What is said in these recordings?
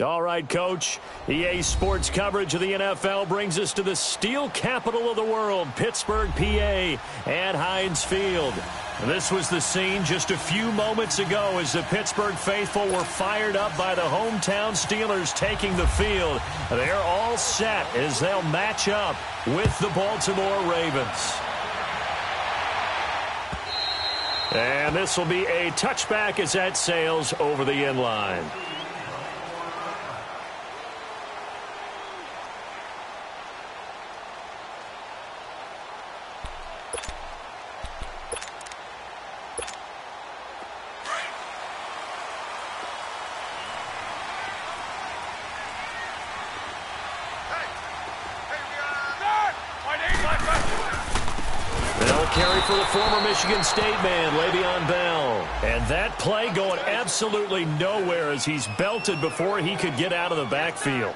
All right, Coach. EA Sports coverage of the NFL brings us to the steel capital of the world, Pittsburgh, PA, at Heinz Field. This was the scene just a few moments ago as the Pittsburgh faithful were fired up by the hometown Steelers taking the field. They're all set as they'll match up with the Baltimore Ravens. And this will be a touchback as that sails over the end line. Carry for the former Michigan State man, Le'Veon Bell. And that play going absolutely nowhere as he's belted before he could get out of the backfield.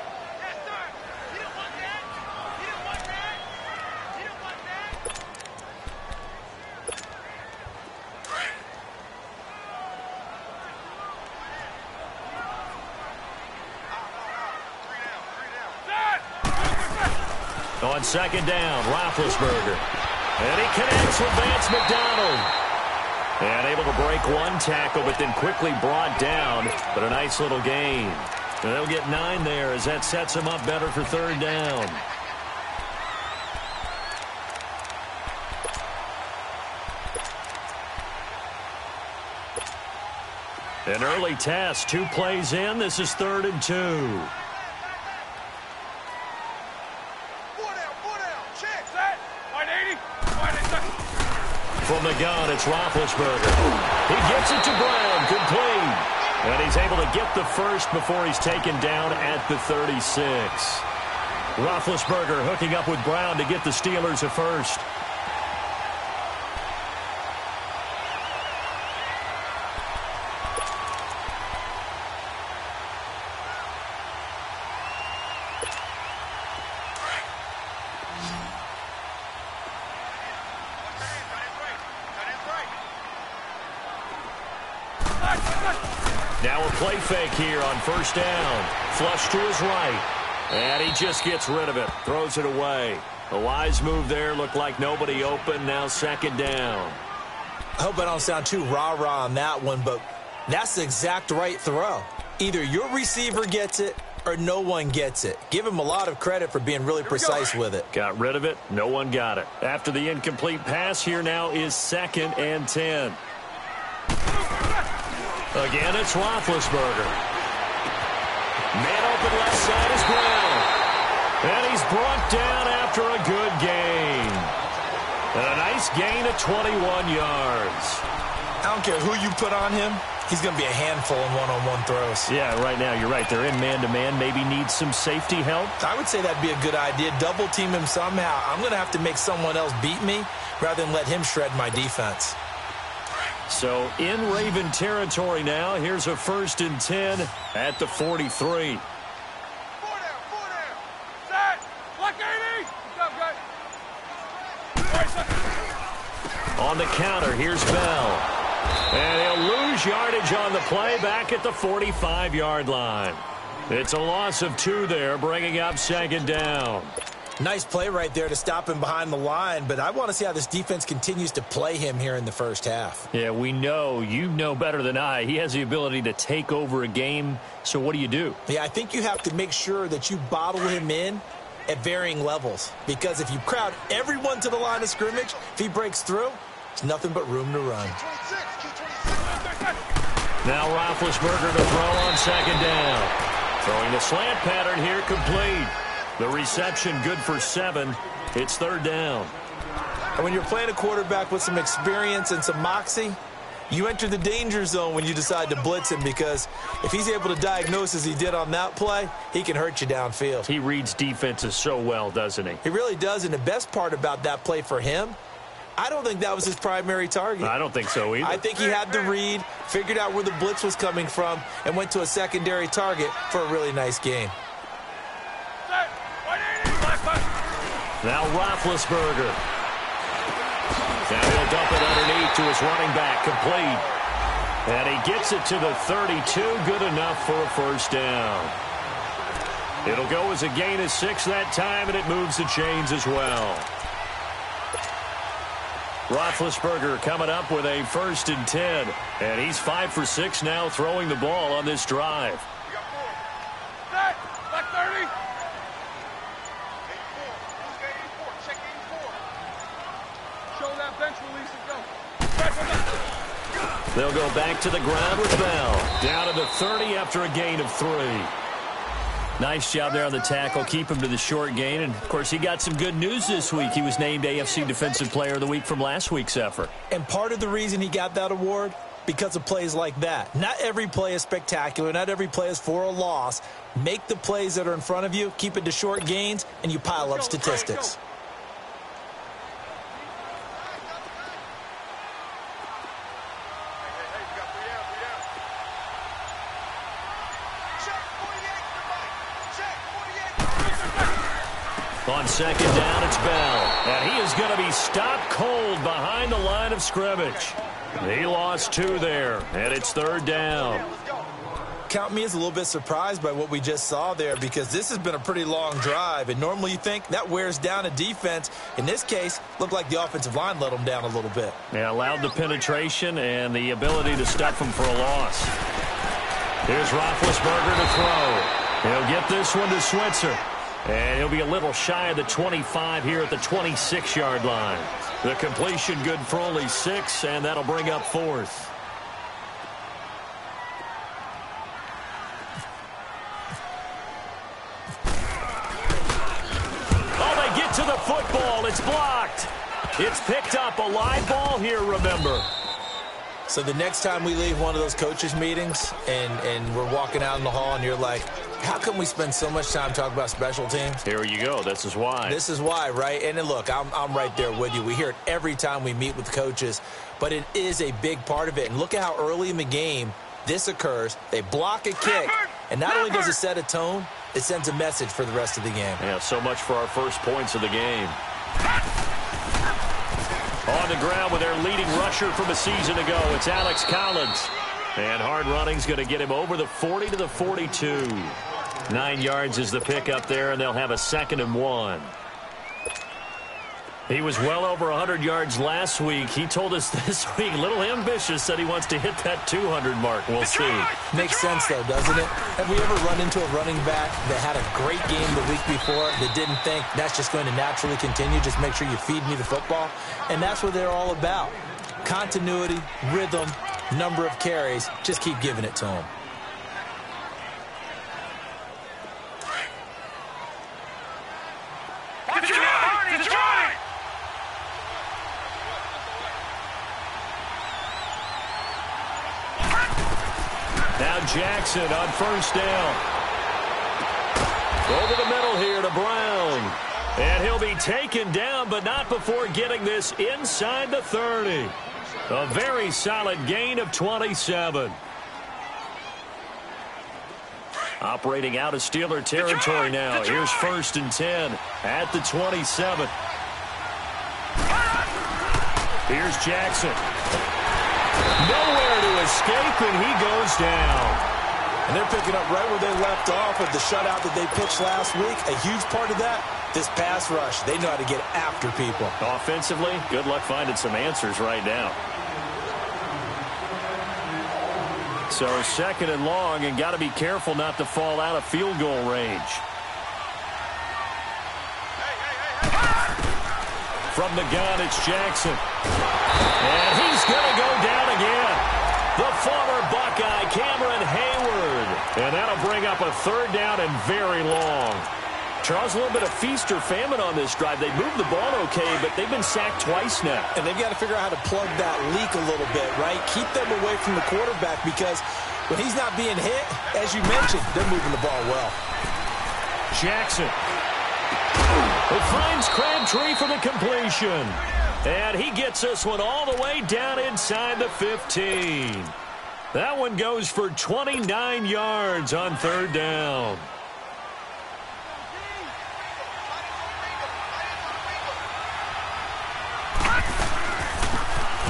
On second down, Roethlisberger. And he connects with Vance McDonald. And able to break one tackle, but then quickly brought down. But a nice little gain. And they'll get 9 there as that sets him up better for third down. An early test, 2 plays in. This is 3rd and 2. From the gun, it's Roethlisberger. He gets it to Brown, complete. And he's able to get the first before he's taken down at the 36. Roethlisberger hooking up with Brown to get the Steelers a first. Now a play fake here on first down. Flush to his right. And he just gets rid of it. Throws it away. A wise move there. Looked like nobody open. Now second down. I hope I don't sound too rah-rah on that one, but that's the exact right throw. Either your receiver gets it or no one gets it. Give him a lot of credit for being really precise with it. Got rid of it. No one got it. After the incomplete pass, here now is 2nd and 10. Again, it's Roethlisberger. Man open left side is Brown. And he's brought down after a good gain. And a nice gain of 21 yards. I don't care who you put on him. He's going to be a handful in one-on-one throws. Yeah, right now, you're right. They're in man-to-man. Maybe need some safety help. I would say that'd be a good idea. Double team him somehow. I'm going to have to make someone else beat me rather than let him shred my defense. So in Raven territory now. Here's a 1st and 10 at the 43. On the counter, here's Bell. And he'll lose yardage on the play back at the 45-yard line. It's a loss of 2 there, bringing up 2nd down. Nice play right there to stop him behind the line, but I want to see how this defense continues to play him here in the first half. Yeah, we know. You know better than I. He has the ability to take over a game, so what do you do? Yeah, I think you have to make sure that you bottle him in at varying levels, because if you crowd everyone to the line of scrimmage, if he breaks through, it's nothing but room to run. Now Roethlisberger to throw on 2nd down. Throwing the slant pattern here, complete. The reception good for 7. It's 3rd down. And when you're playing a quarterback with some experience and some moxie, you enter the danger zone when you decide to blitz him, because if he's able to diagnose as he did on that play, he can hurt you downfield. He reads defenses so well, doesn't he? He really does, and the best part about that play for him, I don't think that was his primary target. I don't think so either. I think he had the read, figured out where the blitz was coming from, and went to a secondary target for a really nice gain. Now Roethlisberger. Now he'll dump it underneath to his running back, complete. And he gets it to the 32, good enough for a first down. It'll go as a gain of 6 that time, and it moves the chains as well. Roethlisberger coming up with a 1st and 10. And he's 5 for 6 now throwing the ball on this drive. Back 30. Show that bench release and go. They'll go back to the ground with Bell. Down to the 30 after a gain of 3. Nice job there on the tackle. Keep him to the short gain. And, of course, he got some good news this week. He was named AFC Defensive Player of the Week from last week's effort. And part of the reason he got that award, because of plays like that. Not every play is spectacular. Not every play is for a loss. Make the plays that are in front of you, keep it to short gains, and you pile up statistics. On 2nd down, it's Bell. And he is going to be stopped cold behind the line of scrimmage. He lost 2 there, and it's 3rd down. Count me as a little bit surprised by what we just saw there, because this has been a pretty long drive, and normally you think that wears down a defense. In this case, looked like the offensive line let them down a little bit. Yeah, allowed the penetration and the ability to stuff him for a loss. Here's Roethlisberger to throw. He'll get this one to Switzer. And he'll be a little shy of the 25 here at the 26-yard line. The completion good for only 6, and that'll bring up 4th. Oh, they get to the football. It's blocked. It's picked up. A live ball here, remember. So the next time we leave one of those coaches' meetings and we're walking out in the hall and you're like, how come we spend so much time talking about special teams? Here you go. This is why. This is why, right? And then look, I'm right there with you. We hear it every time we meet with coaches, but it is a big part of it. And look at how early in the game this occurs. They block a kick, and not only does it set a tone, it sends a message for the rest of the game. Yeah, so much for our first points of the game. On the ground with their leading rusher from a season ago, it's Alex Collins. And hard running's going to get him over the 40 to the 42. 9 yards is the pickup there, and they'll have a 2nd and 1. He was well over 100 yards last week. He told us this week, a little ambitious, said he wants to hit that 200 mark. We'll see. Makes sense, though, doesn't it? Have we ever run into a running back that had a great game the week before that didn't think that's just going to naturally continue? Just make sure you feed me the football. And that's what they're all about. Continuity, rhythm, number of carries. Just keep giving it to them. Now Jackson on 1st down. Over the middle here to Brown. And he'll be taken down, but not before getting this inside the 30. A very solid gain of 27. Operating out of Steeler territory now. Here's 1st and 10 at the 27. Here's Jackson. Nowhere to escape, and he goes down. And they're picking up right where they left off with the shutout that they pitched last week. A huge part of that, this pass rush. They know how to get after people. Offensively, good luck finding some answers right now. So 2nd and long, and got to be careful not to fall out of field goal range. From the gun, it's Jackson. And he's going to go down again. The former Buckeye, Cameron Hayward. And that'll bring up a 3rd down and very long. Charles, a little bit of feast or famine on this drive. They moved the ball okay, but they've been sacked twice now. And they've got to figure out how to plug that leak a little bit, right? Keep them away from the quarterback, because when he's not being hit, as you mentioned, they're moving the ball well. Jackson. It finds Crabtree for the completion. And he gets this one all the way down inside the 15. That one goes for 29 yards on 3rd down.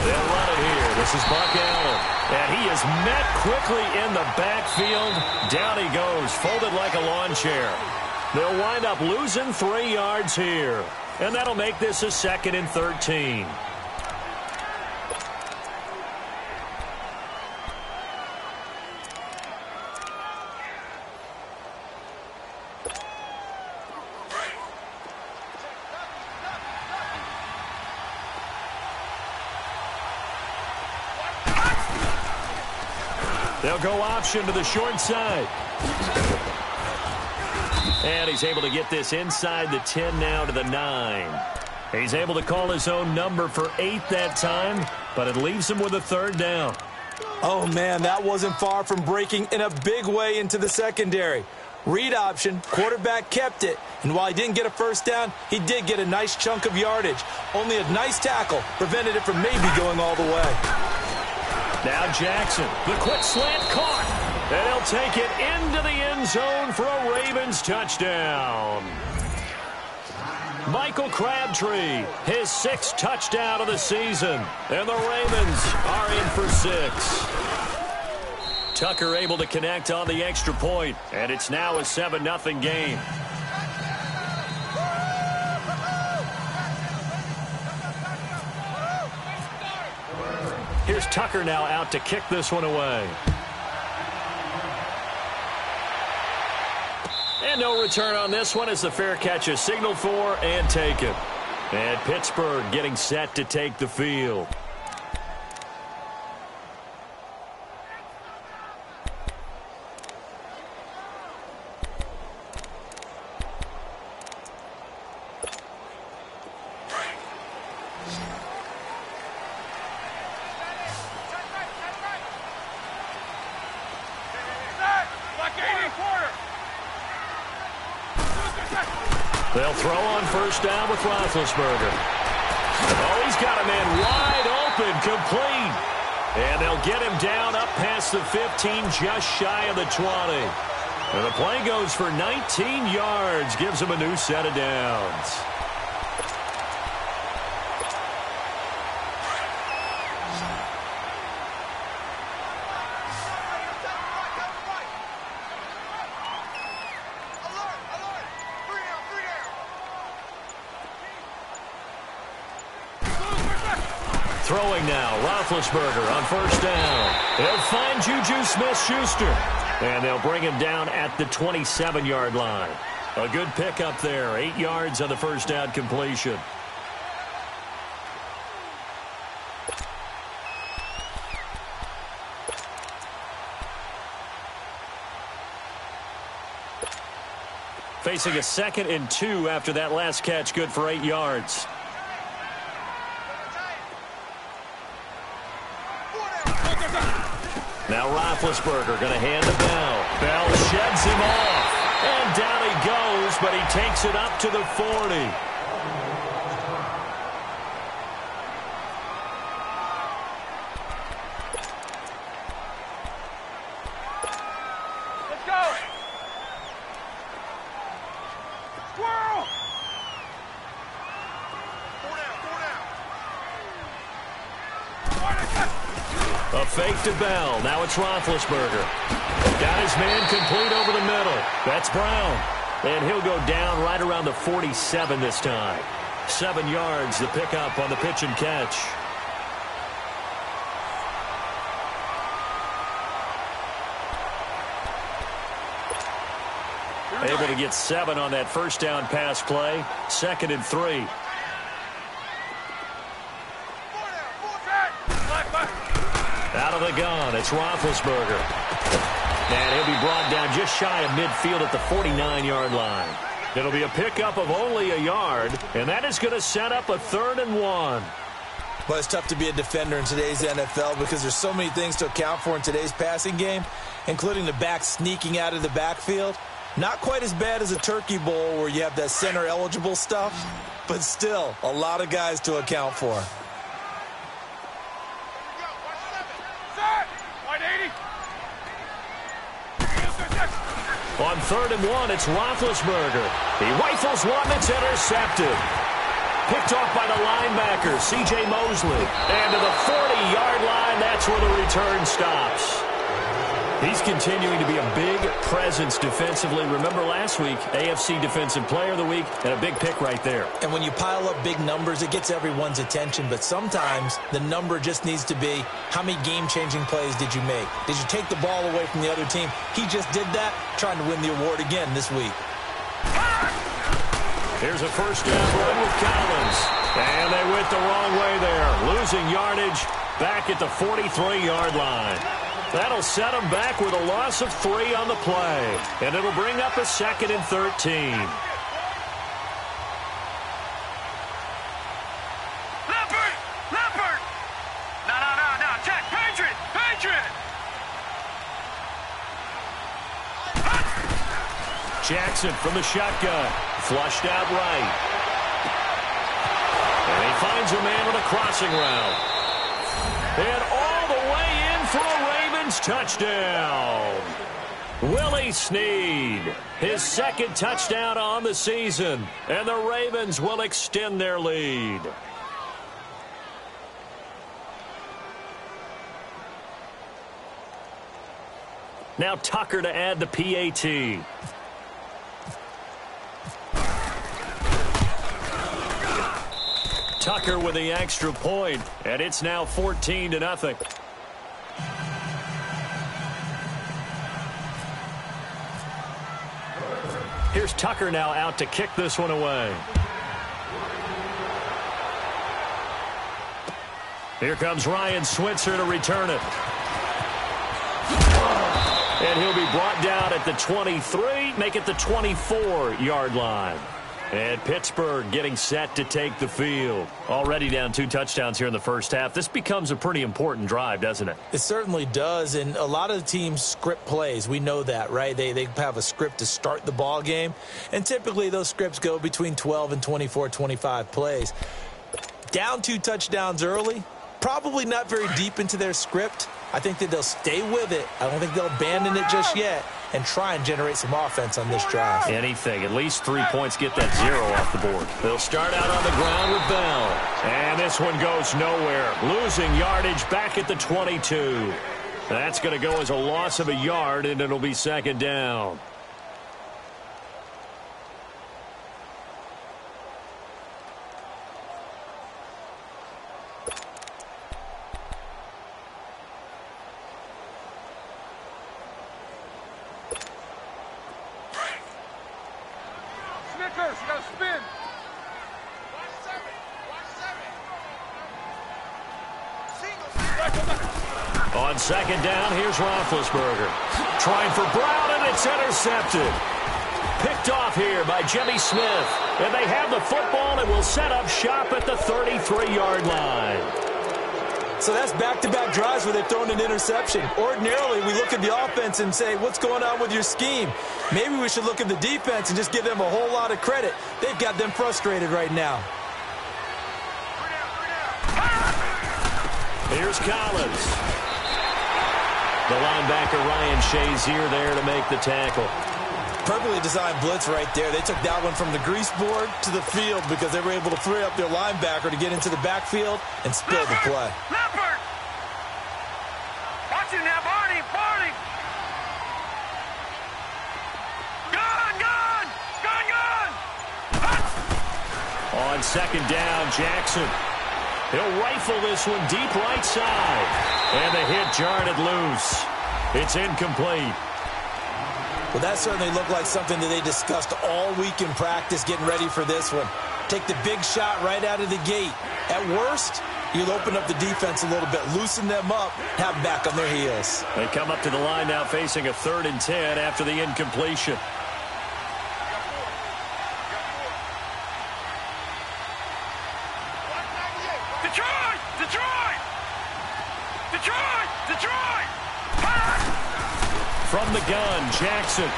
They'll run it here. This is Buck Allen. And he is met quickly in the backfield. Down he goes, folded like a lawn chair. They'll wind up losing 3 yards here. And that'll make this a 2nd and 13. They'll go option to the short side. And he's able to get this inside the 10 now to the 9. He's able to call his own number for 8 that time, but it leaves him with a 3rd down. Oh, man, that wasn't far from breaking in a big way into the secondary. Read option, quarterback kept it, and while he didn't get a 1st down, he did get a nice chunk of yardage. Only a nice tackle prevented it from maybe going all the way. Now Jackson, the quick slant caught, and he'll take it into the end zone for a Ravens touchdown. Michael Crabtree, his 6th touchdown of the season, and the Ravens are in for 6. Tucker able to connect on the extra point, and it's now a 7-0 game. Here's Tucker now out to kick this one away. And no return on this one as the fair catch is signaled for and taken. And Pittsburgh getting set to take the field. They'll throw on 1st down with Roethlisberger. Oh, he's got a man wide open, complete. And they'll get him down up past the 15, just shy of the 20. And the play goes for 19 yards, gives him a new set of downs. Throwing now, Roethlisberger on 1st down. They'll find Juju Smith-Schuster. And they'll bring him down at the 27-yard line. A good pickup there, 8 yards on the 1st down completion. Facing a 2nd and 2 after that last catch, good for 8 yards. Now Roethlisberger going to hand to Bell. Bell sheds him off. And down he goes, but he takes it up to the 40. Let's go. Squirrel. 4 down. A fake to Bell. Now it's Roethlisberger. Got his man complete over the middle. That's Brown. And he'll go down right around the 47 this time. 7 yards the pickup on the pitch and catch. Able to get 7 on that 1st down pass play. 2nd and 3. Out of the gun, it's Roethlisberger. And he'll be brought down just shy of midfield at the 49-yard line. It'll be a pickup of only a yard, and that is going to set up a 3rd and 1. But it's tough to be a defender in today's NFL because there's so many things to account for in today's passing game, including the back sneaking out of the backfield. Not quite as bad as a turkey bowl where you have that center-eligible stuff, but still a lot of guys to account for. On 3rd and 1, it's Roethlisberger. He rifles one that's intercepted. Picked off by the linebacker, C.J. Mosley. And to the 40-yard line, that's where the return stops. He's continuing to be a big presence defensively. Remember last week, AFC Defensive Player of the Week, and a big pick right there. And when you pile up big numbers, it gets everyone's attention. But sometimes the number just needs to be, how many game-changing plays did you make? Did you take the ball away from the other team? He just did that, trying to win the award again this week. Here's a first down run with Collins. And they went the wrong way there. Losing yardage back at the 43-yard line. That'll set them back with a loss of 3 on the play. And it'll bring up a 2nd and 13. Leopard! No, check, Patriot! Jackson from the shotgun. Flushed out right. And he finds a man with a crossing route. And all the way in for a Ravens touchdown. Willie Snead, his 2nd touchdown on the season. And the Ravens will extend their lead. Now Tucker to add the PAT. Tucker with the extra point, and it's now 14-0. Here's Tucker now out to kick this one away. Here comes Ryan Switzer to return it. And he'll be brought down at the 23, make it the 24-yard line. And Pittsburgh getting set to take the field. Already down 2 touchdowns here in the first half. This becomes a pretty important drive, doesn't it? It certainly does, and a lot of the teams script plays. We know that, right? They have a script to start the ball game, and typically those scripts go between 12 and 24, 25 plays. Down 2 touchdowns early, probably not very deep into their script. I think that they'll stay with it. I don't think they'll abandon it just yet and try and generate some offense on this drive. Anything. At least 3 points get that 0 off the board. They'll start out on the ground with Bell. And this one goes nowhere. Losing yardage back at the 22. That's going to go as a loss of a yard, and it'll be 2nd down. Snickers, you gotta spin. On 2nd down, here's Roethlisberger. Trying for Brown, and it's intercepted. Picked off here by Jimmy Smith. And they have the football and will set up shop at the 33-yard line. So that's back-to-back drives where they've thrown an interception. Ordinarily, we look at the offense and say, what's going on with your scheme? Maybe we should look at the defense and just give them a whole lot of credit. They've got them frustrated right now. Here's Collins. The linebacker Ryan Shazier there to make the tackle. Perfectly designed blitz right there. They took that one from the grease board to the field because they were able to free up their linebacker to get into the backfield and spill the play. Leopard! Watch it now, Barney! Gun! On 2nd down, Jackson. He'll rifle this one deep right side. And the hit jarred it loose. It's incomplete. Well, that certainly looked like something that they discussed all week in practice getting ready for this one. Take the big shot right out of the gate. At worst, you'll open up the defense a little bit, loosen them up, have them back on their heels. They come up to the line now facing a 3rd and 10 after the incompletion. Detroit! From the gun, Jackson. And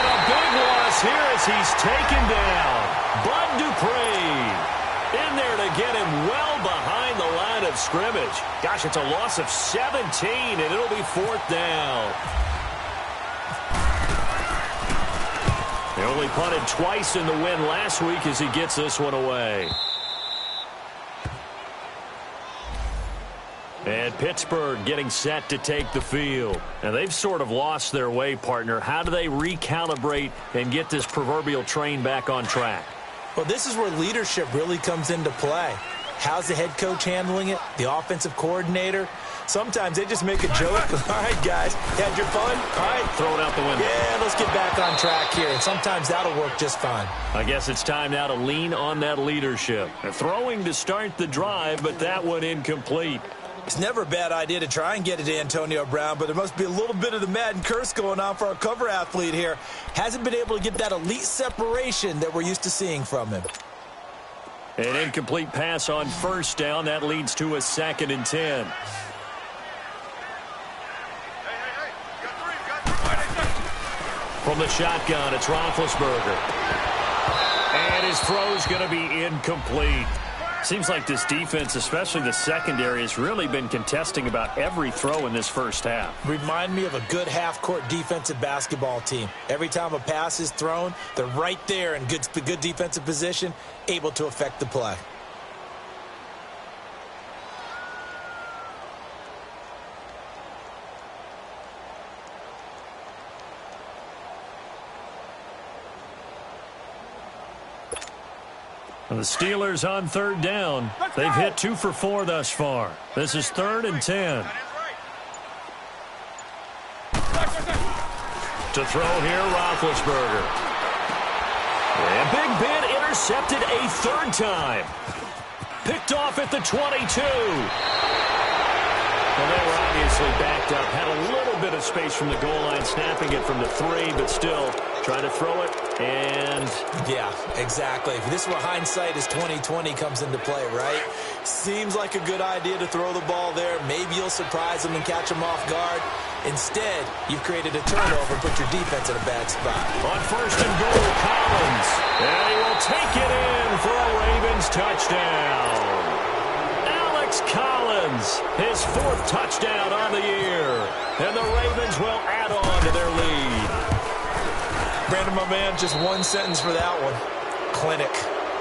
a big loss here as he's taken down. Bud Dupree in there to get him well behind the line of scrimmage. Gosh, it's a loss of 17, and it'll be 4th down. They only punted twice in the win last week as he gets this one away. And Pittsburgh getting set to take the field. And they've sort of lost their way, partner. How do they recalibrate and get this proverbial train back on track? Well, this is where leadership really comes into play. How's the head coach handling it? The offensive coordinator? Sometimes they just make a joke. All right, guys, you had your fun? All right. Throw it out the window. Yeah, let's get back on track here. And sometimes that'll work just fine. I guess it's time now to lean on that leadership. They're throwing to start the drive, but that one incomplete. It's never a bad idea to try and get it to Antonio Brown, but there must be a little bit of the Madden curse going on for our cover athlete here. Hasn't been able to get that elite separation that we're used to seeing from him. An incomplete pass on first down. That leads to a 2nd and 10. From the shotgun, it's Roethlisberger. And his throw's going to be incomplete. Seems like this defense, especially the secondary, has really been contesting about every throw in this first half. Remind me of a good half-court defensive basketball team. Every time a pass is thrown, they're right there in good defensive position, able to affect the play. The Steelers on 3rd down. They've hit 2 for 4 thus far. This is 3rd and 10. To throw here, Roethlisberger. And Big Ben intercepted a 3rd time. Picked off at the 22. Well, they were obviously backed up. Had a little bit of space from the goal line, snapping it from the 3, but still trying to throw it. And yeah, exactly. This is where hindsight is 20/20 comes into play, right? Seems like a good idea to throw the ball there. Maybe you'll surprise them and catch them off guard. Instead, you've created a turnover, put your defense in a bad spot. On 1st and goal, Collins. And he will take it in for a Ravens touchdown. Alex Collins, his 4th touchdown on the year. And the Ravens will add on to their lead. Brandon, my man, just one sentence for that one. Clinic.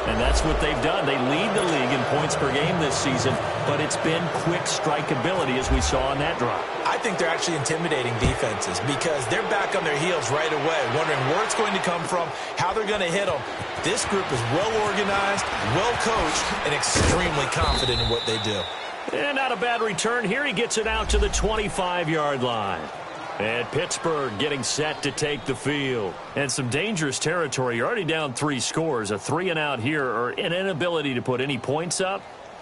And that's what they've done. They lead the league in points per game this season, but it's been quick strikeability as we saw on that drive. I think they're actually intimidating defenses because they're back on their heels right away, wondering where it's going to come from, how they're going to hit them. This group is well organized, well coached, and extremely confident in what they do. And not a bad return here. He gets it out to the 25-yard line. And Pittsburgh getting set to take the field. And some dangerous territory. You're already down 3 scores. A 3-and-out here, or an inability to put any points up.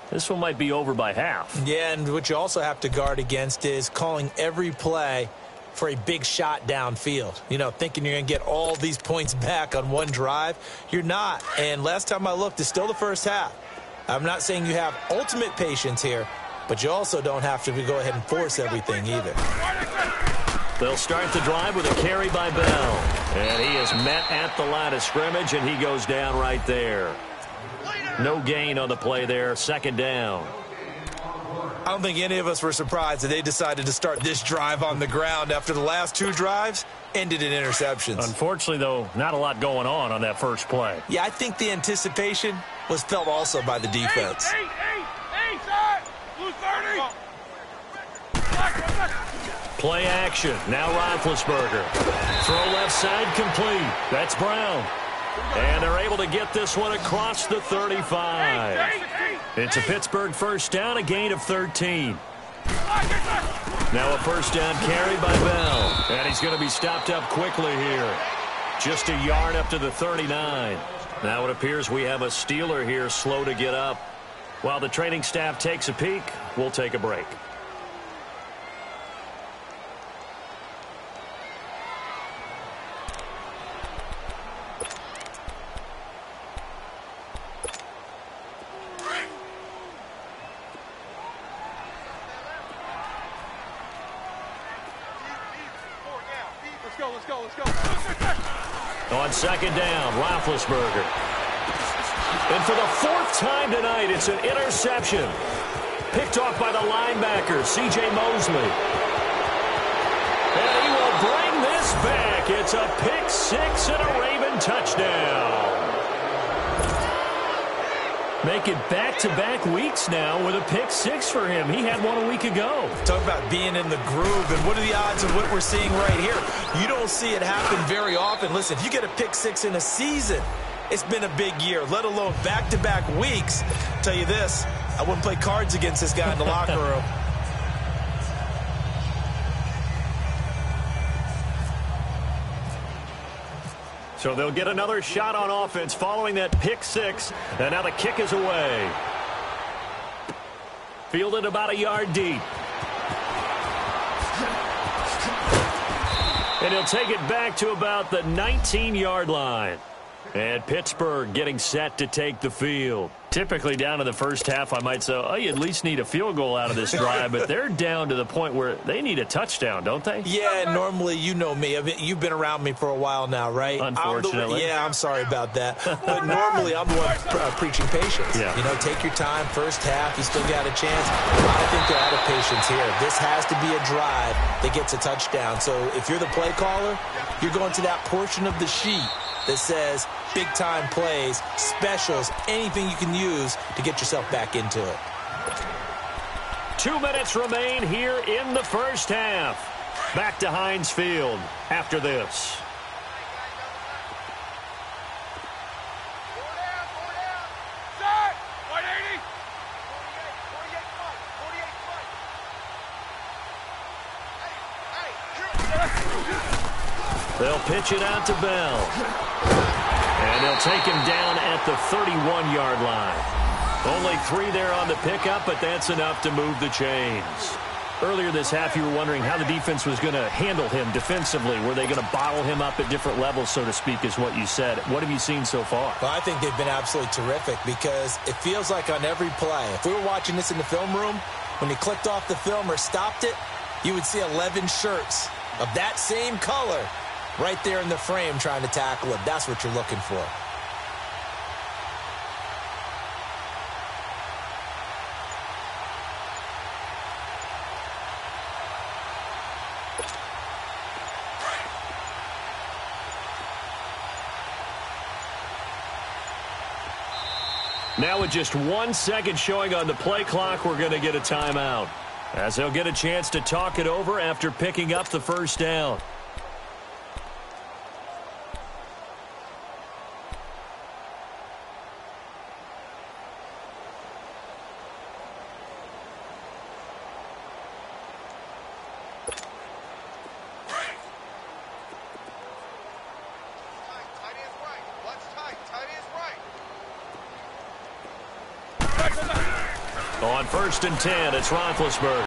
This one might be over by half. Yeah, and what you also have to guard against is calling every play for a big shot downfield. You know, thinking you're going to get all these points back on one drive. You're not. And last time I looked, it's still the first half. I'm not saying you have ultimate patience here, but you also don't have to go ahead and force everything either. They'll start the drive with a carry by Bell. And he is met at the line of scrimmage, and he goes down right there. No gain on the play there. 2nd down. I don't think any of us were surprised that they decided to start this drive on the ground after the last 2 drives ended in interceptions. Unfortunately, though, not a lot going on that first play. Yeah, I think the anticipation was felt also by the defense. Hey, side! Blue 30! Play action. Now Roethlisberger. Throw left side complete. That's Brown. And they're able to get this one across the 35. It's a Pittsburgh 1st down, a gain of 13. Now a 1st down carry by Bell. And he's going to be stopped up quickly here. Just a yard up to the 39. Now it appears we have a Steeler here slow to get up. While the training staff takes a peek, we'll take a break. Let's go. On 2nd down, Roethlisberger. And for the 4th time tonight, it's an interception. Picked off by the linebacker, C.J. Mosley. And he will bring this back. It's a pick 6 and a Raven touchdown. Make it back-to-back weeks now with a pick six for him. He had one a week ago. Talk about being in the groove, and what are the odds of what we're seeing right here? You don't see it happen very often. Listen, if you get a pick six in a season, it's been a big year, let alone back-to-back weeks. I'll tell you this, I wouldn't play cards against this guy in the locker room. So they'll get another shot on offense following that pick six. And now the kick is away. Fielded about a yard deep. And he'll take it back to about the 19-yard line. And Pittsburgh getting set to take the field. Typically down to the first half, I might say, oh, you at least need a field goal out of this drive. But they're down to the point where they need a touchdown, don't they? Yeah, normally, you know me. I mean, you've been around me for a while now, right? Unfortunately. I'm sorry about that. But normally, I'm the one preaching patience. Yeah. You know, take your time. First half, you still got a chance. I think they're out of patience here. This has to be a drive that gets a touchdown. So if you're the play caller, you're going to that portion of the sheet that says big-time plays, specials, anything you can use to get yourself back into it. 2 minutes remain here in the first half. Back to Heinz Field after this. Set! 180! They'll pitch it out to Bell. And they'll take him down at the 31-yard line. Only 3 there on the pickup, but that's enough to move the chains. Earlier this half, you were wondering how the defense was going to handle him defensively. Were they going to bottle him up at different levels, so to speak, is what you said. What have you seen so far? Well, I think they've been absolutely terrific because it feels like on every play, if we were watching this in the film room, when he clicked off the film or stopped it, you would see 11 shirts of that same color right there in the frame trying to tackle him. That's what you're looking for. Now with just 1 second showing on the play clock, we're going to get a timeout, as they'll get a chance to talk it over after picking up the first down. On 1st and 10, it's Roethlisberger.